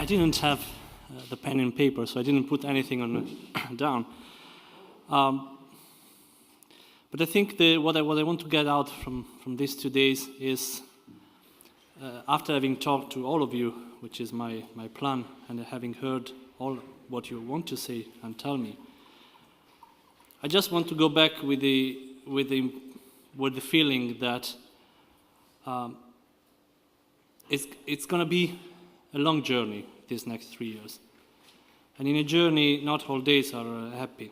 didn't have the pen and paper, so I didn't put anything on down. But I think what I want to get out from these 2 days is, after having talked to all of you, which is my plan, and having heard all what you want to say and tell me, I just want to go back with the feeling that it's going to be a long journey these next 3 years. And in a journey, not all days are happy.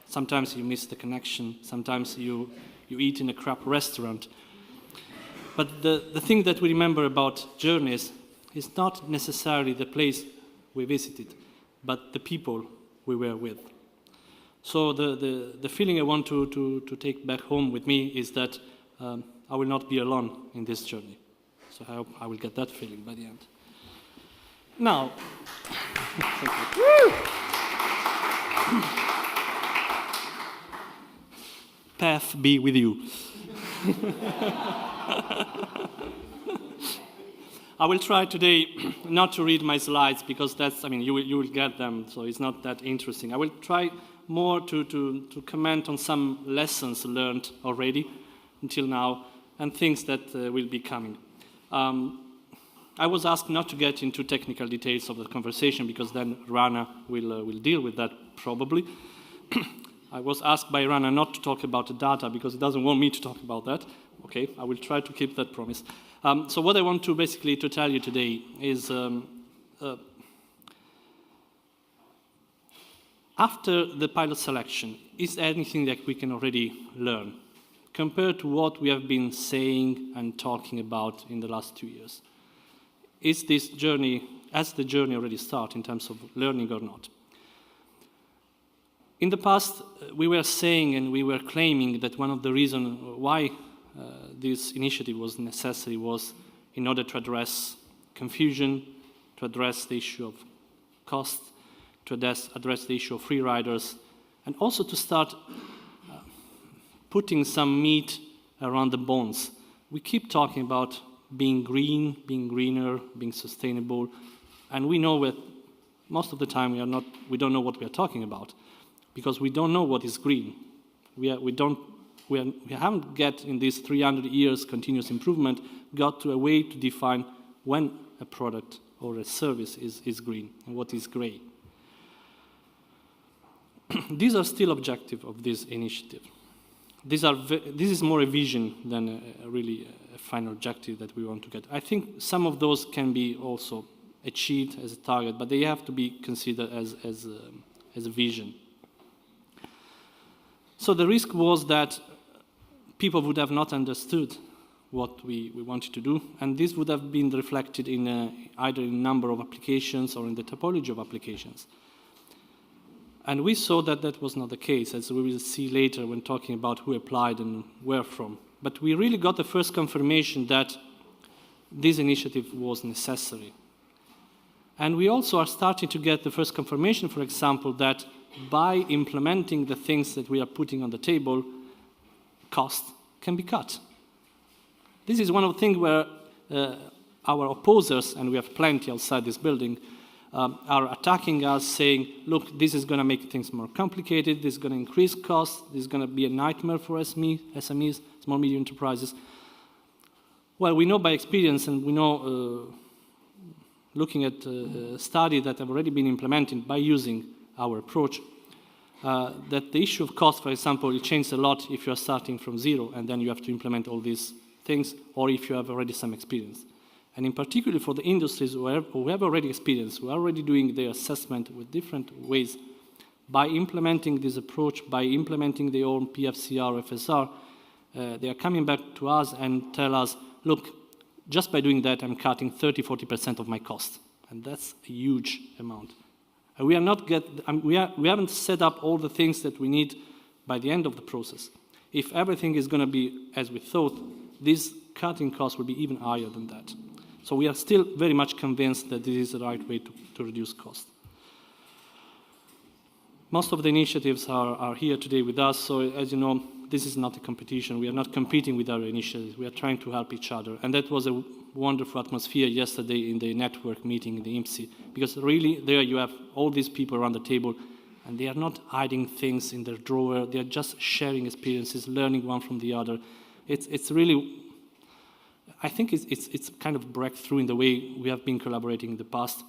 Sometimes you miss the connection. Sometimes you eat in a crap restaurant. But the thing that we remember about journeys is not necessarily the place we visited, but the people we were with. So the feeling I want to take back home with me is that I will not be alone in this journey. So I hope I will get that feeling by the end. Now, path be with you. I will try today not to read my slides because you will get them, so it's not that interesting. I will try more to comment on some lessons learned already until now and things that will be coming. I was asked not to get into technical details of the conversation because then Rana will deal with that probably. I was asked by Rana not to talk about the data because he doesn't want me to talk about that. Okay, I will try to keep that promise. So what I want to basically to tell you today is after the pilot selection, is there anything that we can already learn compared to what we have been saying and talking about in the last 2 years? Is this journey, has the journey already started in terms of learning or not? In the past, we were saying and we were claiming that one of the reasons why this initiative was necessary was in order to address confusion, to address the issue of cost, to address the issue of free riders, and also to start putting some meat around the bones. We keep talking about being green, being greener, being sustainable, and we know that most of the time we don't know what we are talking about because we don't know what is green. We haven't get in these 300 years continuous improvement got to a way to define when a product or a service is green and what is gray. These are still objectives of this initiative. This is more a vision than really a final objective that we want to get. I think some of those can be also achieved as a target, but they have to be considered as a vision. So the risk was that people would have not understood what we wanted to do, and this would have been reflected in either in number of applications or in the topology of applications. And we saw that that was not the case, as we will see later when talking about who applied and where from. But we really got the first confirmation that this initiative was necessary. And we also are starting to get the first confirmation, for example, that by implementing the things that we are putting on the table, cost can be cut. This is one of the things where our opposers, and we have plenty outside this building, are attacking us, saying, look, this is going to make things more complicated, this is going to increase costs, this is going to be a nightmare for SMEs, small medium enterprises. Well, we know by experience, and we know looking at studies that have already been implemented by using our approach, that the issue of cost, for example, it changes a lot if you are starting from zero and then you have to implement all these things, or if you have already some experience. And in particular for the industries who have already experience, who are already doing their assessment with different ways, by implementing this approach, by implementing their own PFCR or FSR, they are coming back to us and tell us, look, just by doing that, I'm cutting 30–40% of my cost. And that's a huge amount. And we haven't set up all the things that we need by the end of the process. If everything is going to be as we thought, this cutting cost will be even higher than that. So we are still very much convinced that this is the right way to reduce cost. Most of the initiatives are here today with us. So as you know, this is not a competition. We are not competing with our initiatives. We are trying to help each other. And that was a wonderful atmosphere yesterday in the network meeting in the IMSI, because really there you have all these people around the table, and they are not hiding things in their drawer. They are just sharing experiences, learning one from the other. It's really, I think it's kind of breakthrough in the way we have been collaborating in the past.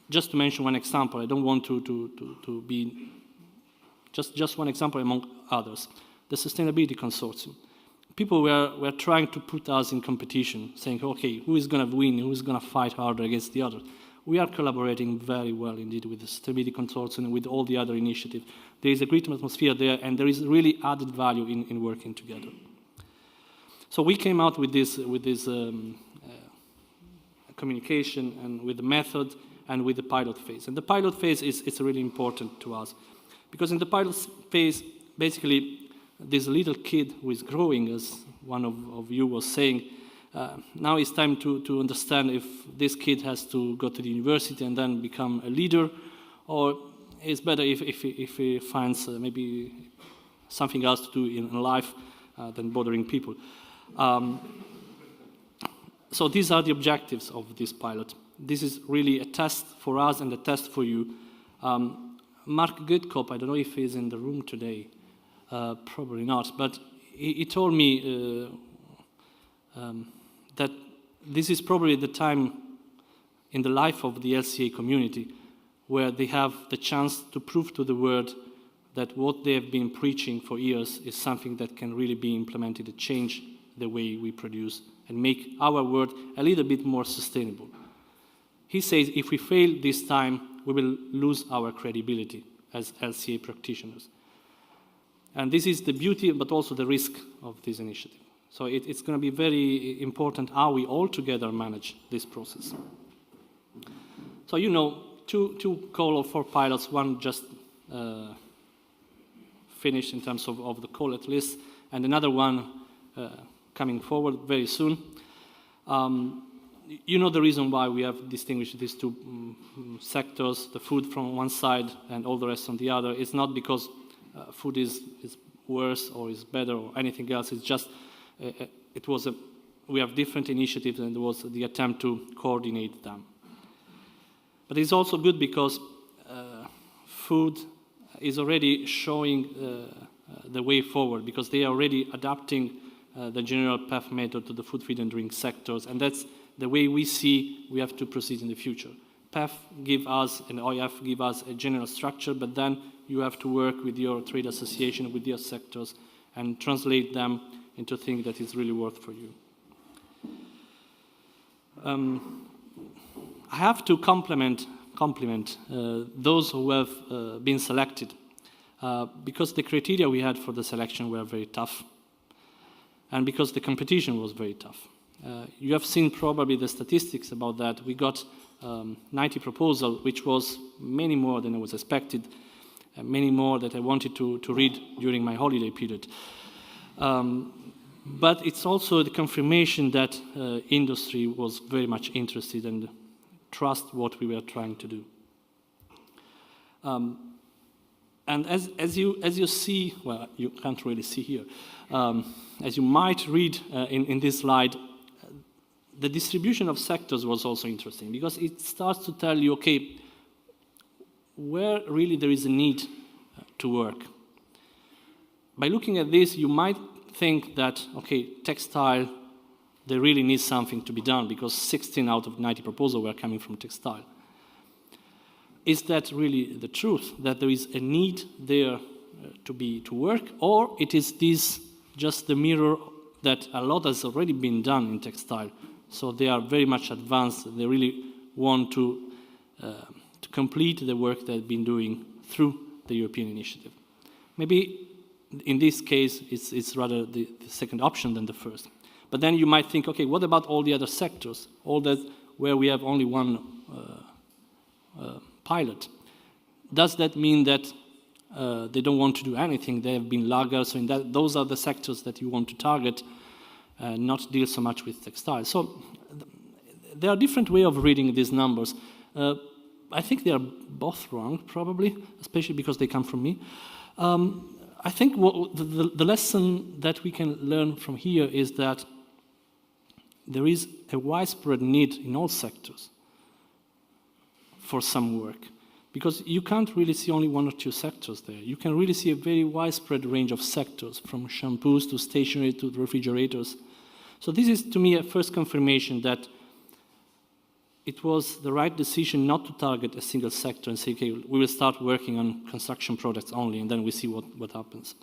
Just to mention one example, I don't want to be just one example among others. The Sustainability Consortium. People were trying to put us in competition, saying, okay, who is going to win, who is going to fight harder against the other? We are collaborating very well indeed with the Sustainability Consortium and with all the other initiatives. There is a great atmosphere there, and there is really added value in working together. So we came out with this communication and with the method and with the pilot phase. And the pilot phase is really important to us, because in the pilot phase, basically, this little kid who is growing, as one of you was saying, now it's time to understand if this kid has to go to the university and then become a leader, or it's better if he finds maybe something else to do in life than bothering people. So these are the objectives of this pilot. This is really a test for us and a test for you. Mark Goodcope, I don't know if he's in the room today, probably not, but he told me that this is probably the time in the life of the LCA community where they have the chance to prove to the world that what they have been preaching for years is something that can really be implemented to change the way we produce and make our world a little bit more sustainable. He says if we fail this time, we will lose our credibility as LCA practitioners. And this is the beauty, but also the risk of this initiative. So it's going to be very important how we all together manage this process. So you know, two call for pilots, one just finished in terms of the call at least, and another one coming forward very soon. You know the reason why we have distinguished these two sectors, the food from one side and all the rest on the other. It's not because food is worse or is better or anything else. It's just we have different initiatives, and there was the attempt to coordinate them. But it's also good because food is already showing the way forward, because they are already adapting the general PEF method to the food, feed and drink sectors, and that's the way we see we have to proceed in the future. PEF give us, and OIF give us a general structure, but then you have to work with your trade association, with your sectors, and translate them into things that is really worth for you. I have to compliment those who have been selected, because the criteria we had for the selection were very tough, and because the competition was very tough. You have seen probably the statistics about that. We got 90 proposals, which was many more than I was expected, many more that I wanted to read during my holiday period. But it's also the confirmation that industry was very much interested and trust what we were trying to do. And as you see, well, you can't really see here, as you might read in this slide, the distribution of sectors was also interesting, because it starts to tell you, okay, where really there is a need to work. By looking at this, you might think that, okay, textile, there really needs something to be done, because 16 out of 90 proposals were coming from textile. Is that really the truth, that there is a need there to work, or it is this just the mirror that a lot has already been done in textile? So they are very much advanced. They really want to complete the work they've been doing through the European initiative. Maybe in this case, it's rather the second option than the first. But then you might think, okay, what about all the other sectors, all that where we have only one pilot? Does that mean that they don't want to do anything? They have been laggards, so those are the sectors that you want to target, not deal so much with textiles. So there are different ways of reading these numbers. I think they are both wrong, probably, especially because they come from me. I think the lesson that we can learn from here is that there is a widespread need in all sectors for some work. Because you can't really see only one or two sectors there. You can really see a very widespread range of sectors, from shampoos to stationery to refrigerators. So this is, to me, a first confirmation that it was the right decision not to target a single sector and say, okay, we will start working on construction products only, and then we see what happens.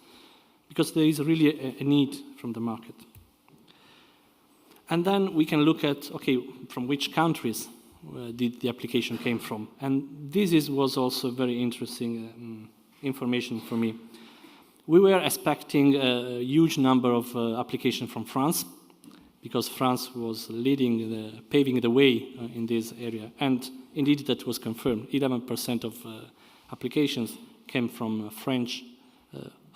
Because there is really a need from the market. And then we can look at, okay, from which countries did the application came from. And this was also very interesting information for me. We were expecting a huge number of applications from France, because France was paving the way in this area. And indeed, that was confirmed. 11% of applications came from French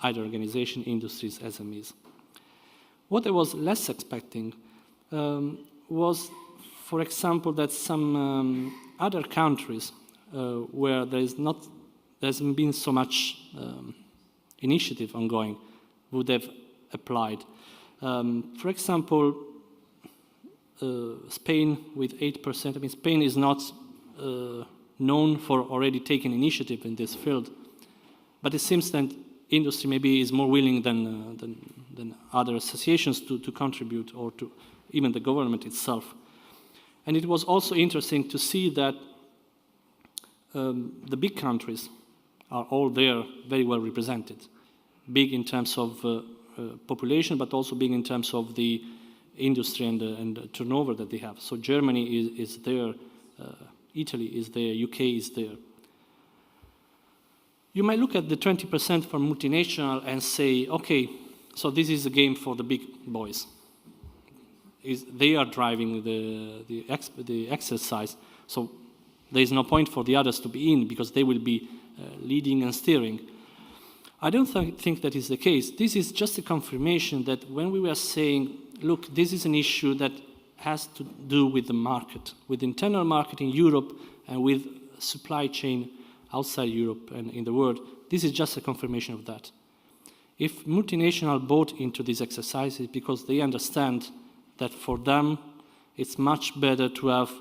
either organization, industries, SMEs. What I was less expecting was, for example, that some other countries where there hasn't been so much initiative ongoing would have applied. For example, Spain with 8%. I mean, Spain is not known for already taking initiative in this field, but it seems that industry maybe is more willing than other associations to contribute, or to even the government itself. And it was also interesting to see that the big countries are all there very well represented. Big in terms of population, but also big in terms of the industry and the turnover that they have. So Germany is there, Italy is there, UK is there. You might look at the 20% for multinational and say, okay, so this is a game for the big boys. They are driving the exercise, so there is no point for the others to be in, because they will be leading and steering. I don't think that is the case. This is just a confirmation that when we were saying, look, this is an issue that has to do with the market, with internal market in Europe and with supply chain outside Europe and in the world, this is just a confirmation of that. If multinational bought into these exercises because they understand that for them it's much better to have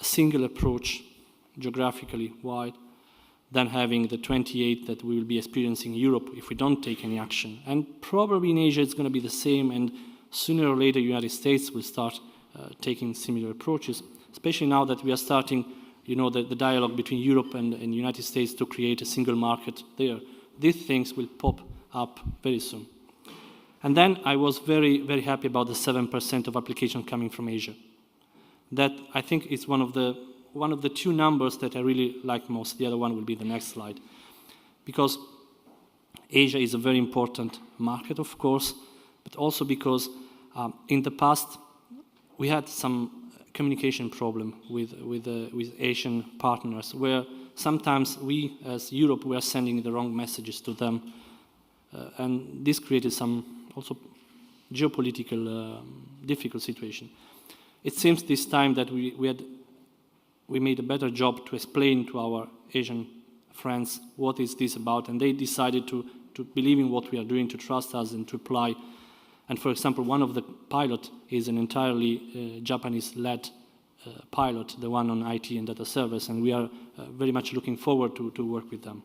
a single approach geographically wide than having the 28 that we will be experiencing in Europe if we don't take any action. And probably in Asia it's going to be the same, and sooner or later the United States will start taking similar approaches, especially now that we are starting, you know, the dialogue between Europe and the United States to create a single market there. These things will pop up very soon. And then I was very, very happy about the 7% of applications coming from Asia. That, I think, is one of the two numbers that I really like most. The other one will be the next slide. Because Asia is a very important market, of course, but also because in the past we had some communication problem with Asian partners, where sometimes we, as Europe, were sending the wrong messages to them. And this created some also geopolitical difficult situation. It seems this time that we made a better job to explain to our Asian friends what is this about, and they decided to believe in what we are doing, to trust us and to apply. And for example, one of the pilot is an entirely Japanese-led pilot, the one on IT and data service, and we are very much looking forward to work with them.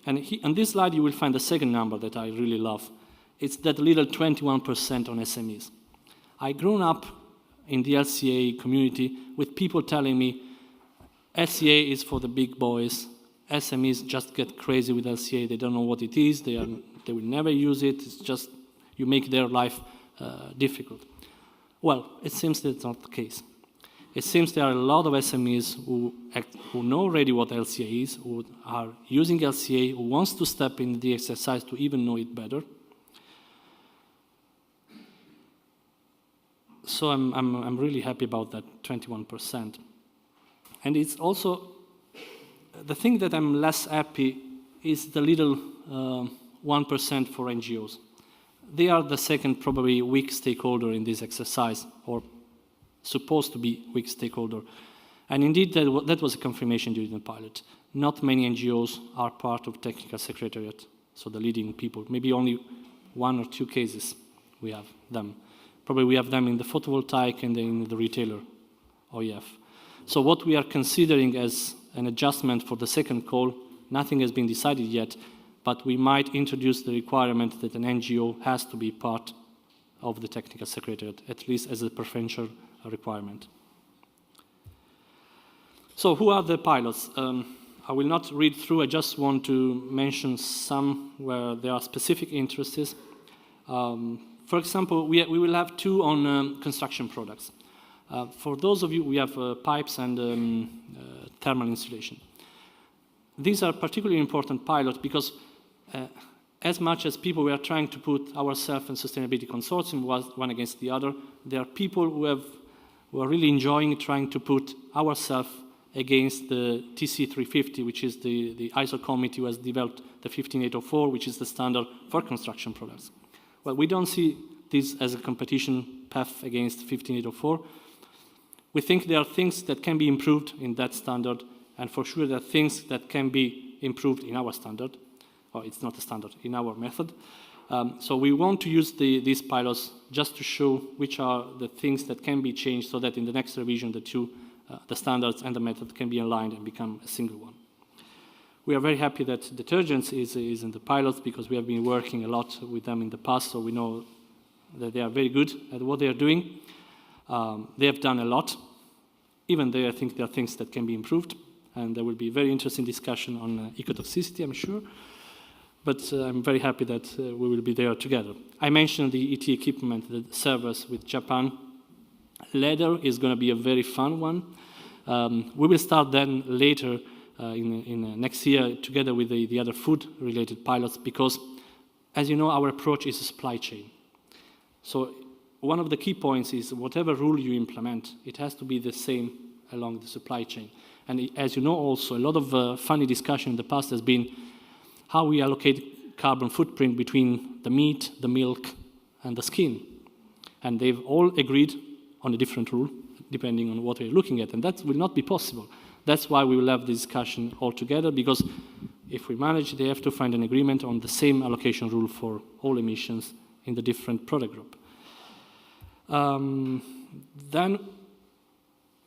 And on this slide you will find the second number that I really love. It's that little 21% on SMEs. I grown up in the LCA community with people telling me LCA is for the big boys, SMEs just get crazy with LCA, they don't know what it is, they will never use it, it's just you make their life difficult. Well, it seems that's not the case. It seems there are a lot of SMEs who know already what LCA is, who are using LCA, who wants to step in the exercise to even know it better. So I'm really happy about that 21%. And it's also, the thing that I'm less happy is the little 1% for NGOs. They are the second probably weak stakeholder in this exercise, or supposed to be weak stakeholder. And indeed that was a confirmation during the pilot. Not many NGOs are part of technical secretariat. so the leading people. Maybe only 1 or 2 cases we have them. Probably we have them in the photovoltaic and in the retailer OEF. So what we are considering as an adjustment for the second call, nothing has been decided yet, but we might introduce the requirement that an NGO has to be part of the technical secretariat, at least as a preferential requirement. So who are the pilots? I will not read through, I just want to mention some where there are specific interests. For example, we will have 2 on construction products. For those of you, we have pipes and thermal insulation. These are particularly important pilots because as much as people were trying to put ourselves and sustainability consortium one against the other, there are people who are really enjoying trying to put ourselves against the TC350, which is the ISO committee who has developed the 15804, which is the standard for construction products. Well, we don't see this as a competition path against 15804. We think there are things that can be improved in that standard, and for sure there are things that can be improved in our standard. Or it's not a standard, in our method. So we want to use these pilots just to show which are the things that can be changed so that in the next revision the standards and the method can be aligned and become a single one. We are very happy that detergents is in the pilots because we have been working a lot with them in the past, so we know that they are very good at what they are doing. They have done a lot. Even there, I think there are things that can be improved, and there will be very interesting discussion on ecotoxicity, I'm sure. But I'm very happy that we will be there together. I mentioned the ET equipment, the servers with Japan. Leather is going to be a very fun one. We will start then later in next year together with the other food-related pilots because, as you know, our approach is a supply chain. So one of the key points is whatever rule you implement, it has to be the same along the supply chain. And as you know also, a lot of funny discussion in the past has been how we allocate carbon footprint between the meat, the milk, and the skin. And they've all agreed on a different rule, depending on what we're looking at, and that will not be possible. That's why we will have this discussion all together, because if we manage, they have to find an agreement on the same allocation rule for all emissions in the different product group. Then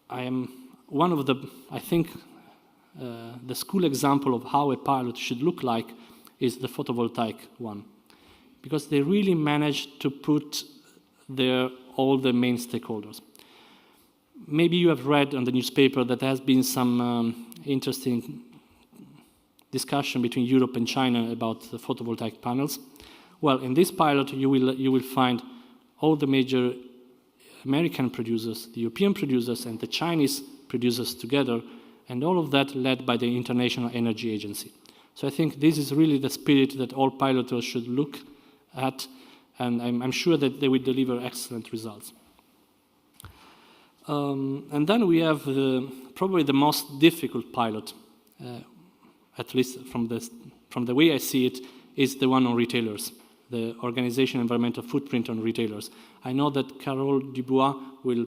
I am one of the, I think, the school example of how a pilot should look like is the photovoltaic one, because they really managed to put there all the main stakeholders. Maybe you have read on the newspaper that there has been some interesting discussion between Europe and China about the photovoltaic panels. Well, in this pilot, you will find all the major American producers, the European producers, and the Chinese producers together, and all of that led by the International Energy Agency. So I think this is really the spirit that all piloters should look at, and I'm sure that they will deliver excellent results. And then we have probably the most difficult pilot, at least from the way I see it, is the one on retailers, the organization environmental footprint on retailers. I know that Carole Dubois will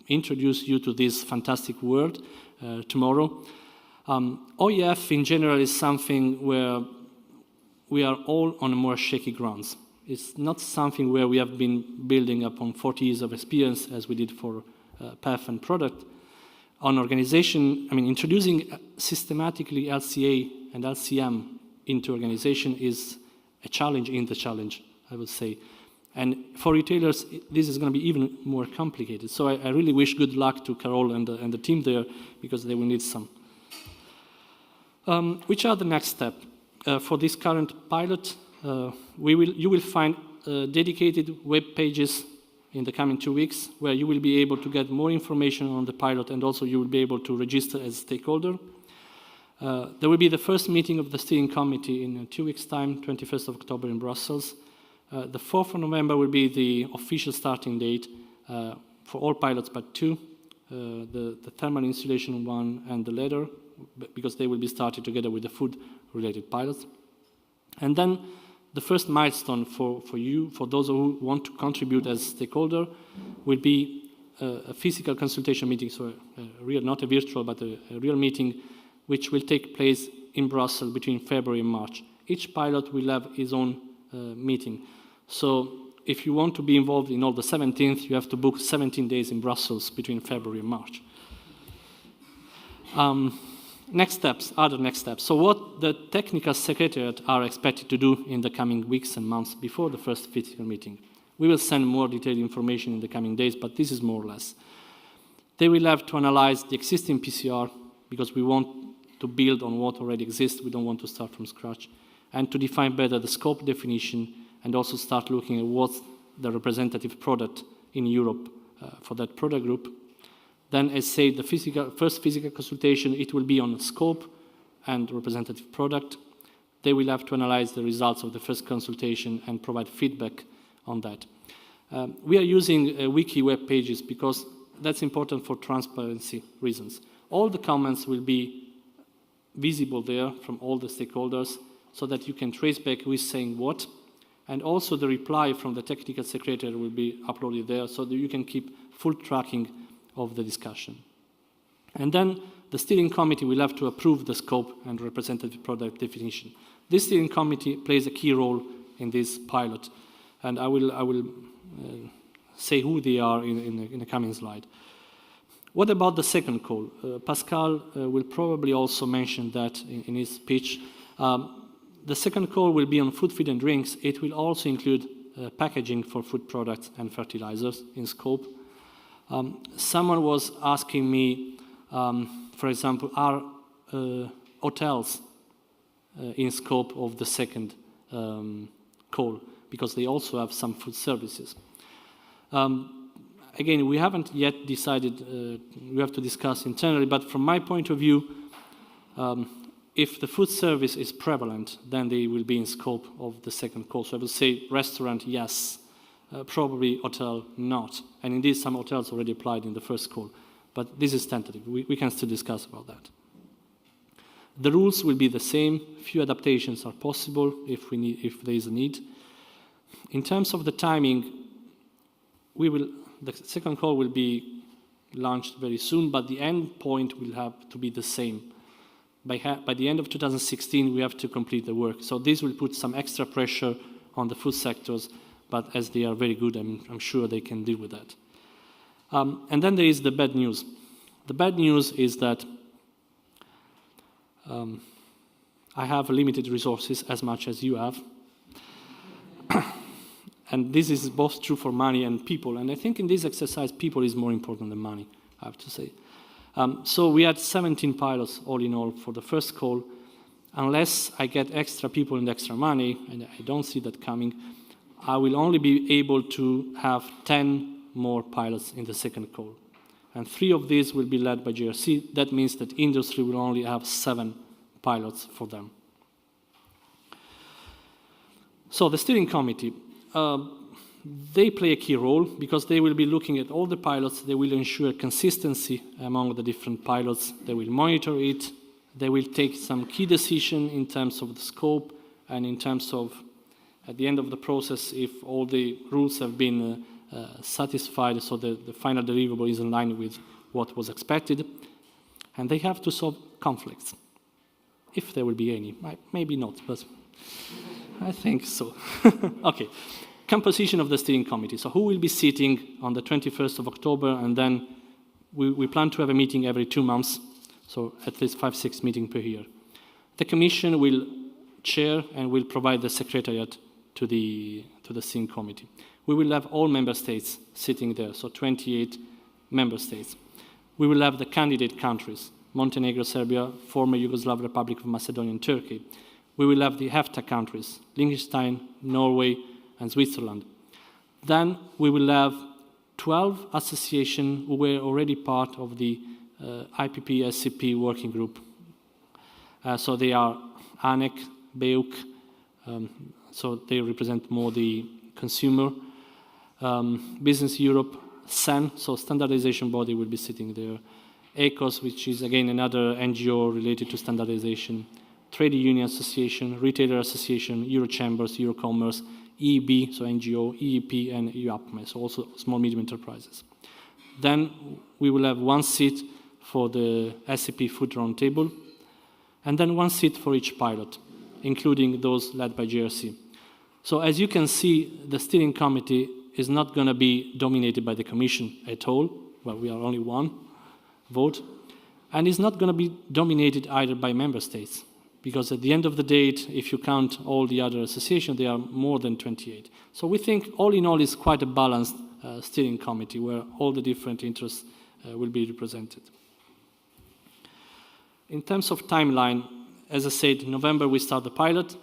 introduce you to this fantastic word tomorrow. OEF in general is something where we are all on more shaky grounds. It's not something where we have been building upon 40 years of experience as we did for PEF and product. On organization, I mean, introducing systematically LCA and LCM into organization is a challenge in the challenge, I would say. And for retailers, this is going to be even more complicated. So I really wish good luck to Carole and the team there, because they will need some. Which are the next steps? For this current pilot, you will find dedicated web pages in the coming 2 weeks, where you will be able to get more information on the pilot, and also you will be able to register as a stakeholder. There will be the first meeting of the steering committee in 2 weeks' time, 21st of October in Brussels. The 4th of November will be the official starting date for all pilots but 2, the thermal insulation one and the leather, because they will be started together with the food-related pilots. And then the first milestone for you, for those who want to contribute as stakeholder, will be a physical consultation meeting, so a real, not a virtual, but a real meeting, which will take place in Brussels between February and March. Each pilot will have his own meeting. So if you want to be involved in all the 17th, you have to book 17 days in Brussels between February and March. Next steps, other next steps. So what the technical secretariat are expected to do in the coming weeks and months before the first physical meeting. We will send more detailed information in the coming days, but this is more or less. They will have to analyze the existing PCR, because we want to build on what already exists. We don't want to start from scratch. And to define better the scope definition, and also start looking at what's the representative product in Europe for that product group. Then, as said, the first physical consultation, it will be on scope and representative product. They will have to analyze the results of the first consultation and provide feedback on that. We are using wiki web pages because that's important for transparency reasons. All the comments will be visible there from all the stakeholders so that you can trace back who is saying what. And also the reply from the technical secretary will be uploaded there so that you can keep full tracking of the discussion. And then the steering committee will have to approve the scope and representative product definition. This steering committee plays a key role in this pilot, and I will say who they are in the coming slide. What about the second call? Pascal will probably also mention that in his speech. The second call will be on food, feed and drinks. It will also include packaging for food products and fertilizers in scope. Someone was asking me, for example, are hotels in scope of the second call, because they also have some food services. Again, we haven't yet decided, we have to discuss internally, but from my point of view, if the food service is prevalent, then they will be in scope of the second call. So I will say restaurant, yes, probably hotel, not. And indeed, some hotels already applied in the first call, but this is tentative. We can still discuss about that. The rules will be the same. Few adaptations are possible if there is a need. In terms of the timing, the second call will be launched very soon, but the end point will have to be the same. By the end of 2016, we have to complete the work. So this will put some extra pressure on the food sectors, but as they are very good, I'm sure they can deal with that. And then there is the bad news. The bad news is that I have limited resources as much as you have. And this is both true for money and people. And I think in this exercise, people is more important than money, I have to say. So we had 17 pilots all in all for the first call. Unless I get extra people and extra money, and I don't see that coming, I will only be able to have 10 more pilots in the second call. And 3 of these will be led by JRC. That means that industry will only have 7 pilots for them. So the steering committee, they play a key role because they will be looking at all the pilots. They will ensure consistency among the different pilots. They will monitor it. They will take some key decision in terms of the scope and in terms of, at the end of the process, if all the rules have been satisfied, so the final deliverable is in line with what was expected. And they have to solve conflicts, if there will be any. Maybe not, but I think so. Okay. Composition of the steering committee. So who will be sitting on the 21st of October, and then we plan to have a meeting every 2 months, so at least 5-6 meetings per year. The Commission will chair and will provide the secretariat to the steering committee. We will have all member states sitting there, so 28 member states. We will have the candidate countries, Montenegro, Serbia, former Yugoslav Republic of Macedonia and Turkey. We will have the EFTA countries, Liechtenstein, Norway, and Switzerland. Then we will have 12 associations who were already part of the IPP-SCP working group. So they are ANEC, BEUC, so they represent more the consumer. Business Europe, SAN, so standardization body will be sitting there. ECOS, which is again another NGO related to standardization. Trade Union Association, Retailer Association, Eurochambers, Eurocommerce, EEB, so NGO, EEP, and EUAPME, so also small medium enterprises. Then we will have 1 seat for the SCP Food Roundtable, and then 1 seat for each pilot. including those led by GRC. So as you can see, the steering committee is not going to be dominated by the Commission at all. Well, we are only one vote. And it's not going to be dominated either by member states, because at the end of the day, if you count all the other associations, there are more than 28. So we think all in all is quite a balanced steering committee where all the different interests will be represented. In terms of timeline, as I said, in November we start the pilot.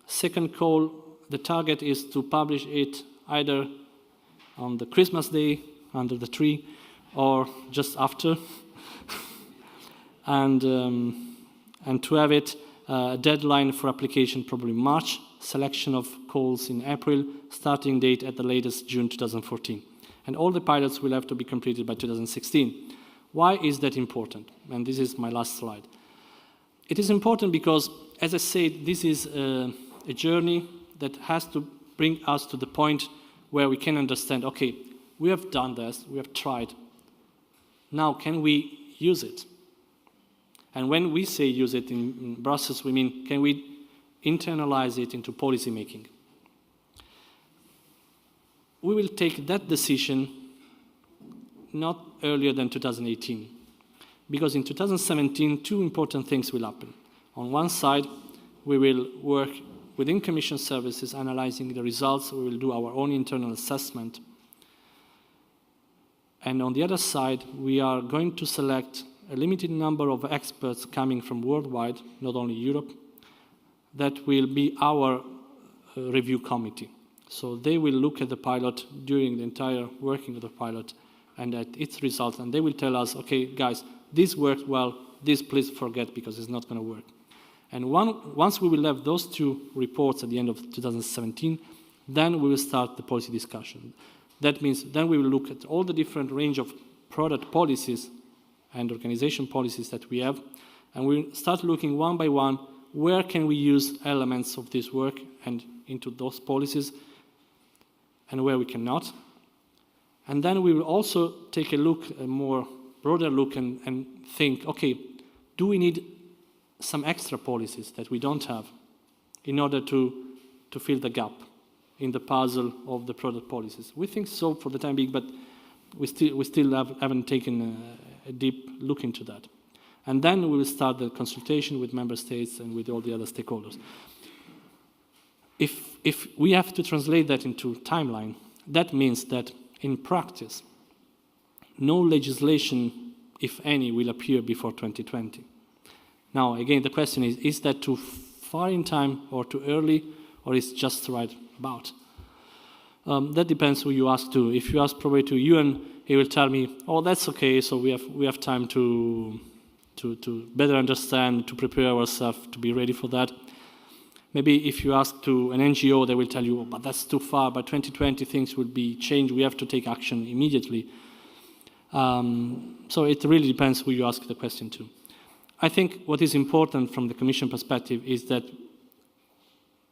Second call, the target is to publish it either on the Christmas day, under the tree, or just after. and to have it, a deadline for application probably March, selection of calls in April, starting date at the latest June 2014. And all the pilots will have to be completed by 2016. Why is that important? And this is my last slide. It is important because, as I said, this is a journey that has to bring us to the point where we can understand, okay, we have done this, we have tried. Now, can we use it? And when we say use it in Brussels, we mean, can we internalize it into policy making? We will take that decision not earlier than 2018, because in 2017, two important things will happen. On one side, we will work within Commission services, analyzing the results. We will do our own internal assessment. And on the other side, we are going to select a limited number of experts coming from worldwide, not only Europe, that will be our review committee. So they will look at the pilot during the entire working of the pilot and at its results, and they will tell us, okay, guys, this worked well, this please forget because it's not going to work. And once we will have those two reports at the end of 2017, then we will start the policy discussion. That means then we will look at all the different range of product policies and organization policies that we have, and we'll start looking one by one, where can we use elements of this work and into those policies, and where we cannot. And then we will also take a look, a more broader look, and think, okay, do we need some extra policies that we don't have in order to fill the gap in the puzzle of the product policies? We think so for the time being, but we still haven't taken a deep look into that. And then we will start the consultation with member states and with all the other stakeholders. If we have to translate that into timeline, that means that in practice, no legislation, if any, will appear before 2020. Now, again, the question is that too far in time or too early, or is just right about? That depends who you ask to. If you ask probably to Ewan, he will tell me, oh, that's okay, so we have time to better understand, to prepare ourselves, to be ready for that. Maybe if you ask to an NGO, they will tell you, oh, but that's too far, by 2020 things will be changed, we have to take action immediately. So it really depends who you ask the question to. I think what is important from the Commission perspective is that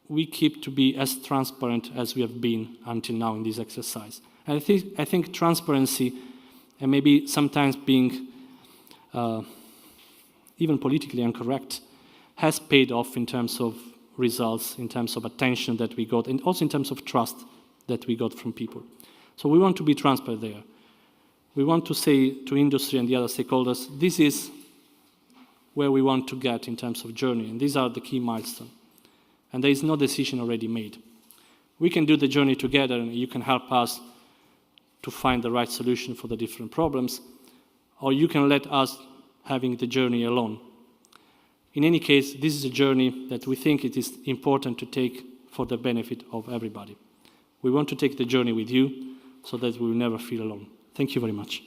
we keep to be as transparent as we have been until now in this exercise. And I think transparency, and maybe sometimes being even politically incorrect, has paid off in terms of results, in terms of attention that we got, and also in terms of trust that we got from people. So we want to be transparent there. We want to say to industry and the other stakeholders, this is where we want to get in terms of journey, and these are the key milestones. And there is no decision already made. We can do the journey together, and you can help us to find the right solution for the different problems, or you can let us having the journey alone. In any case, this is a journey that we think it is important to take for the benefit of everybody. We want to take the journey with you so that we will never feel alone. Thank you very much.